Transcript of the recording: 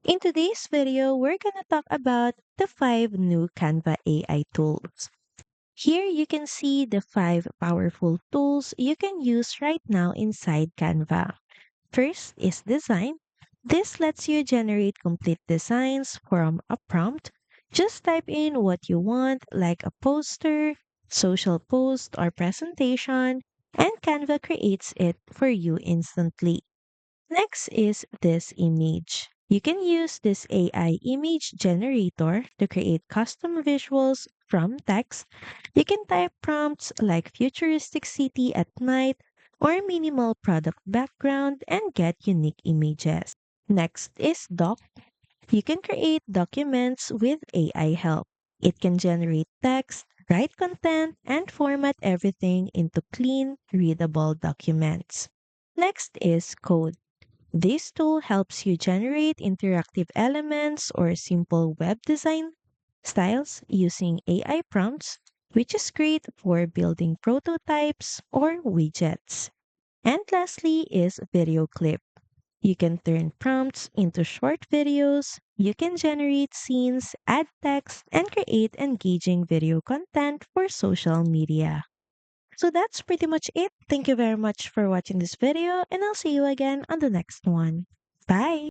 In today's video, we're going to talk about the 5 new Canva AI tools. Here you can see the 5 powerful tools you can use right now inside Canva. First is design. This lets you generate complete designs from a prompt. Just type in what you want, like a poster, social post, or presentation, and Canva creates it for you instantly. Next is this image. You can use this AI image generator to create custom visuals from text. You can type prompts like futuristic city at night or minimal product background and get unique images. Next is Doc. You can create documents with AI help. It can generate text, write content, and format everything into clean, readable documents. Next is Code. This tool helps you generate interactive elements or simple web design styles using AI prompts, which is great for building prototypes or widgets. And lastly is video clip. You can turn prompts into short videos, you can generate scenes, add text, and create engaging video content for social media. So that's pretty much it. Thank you very much for watching this video, and I'll see you again on the next one. Bye!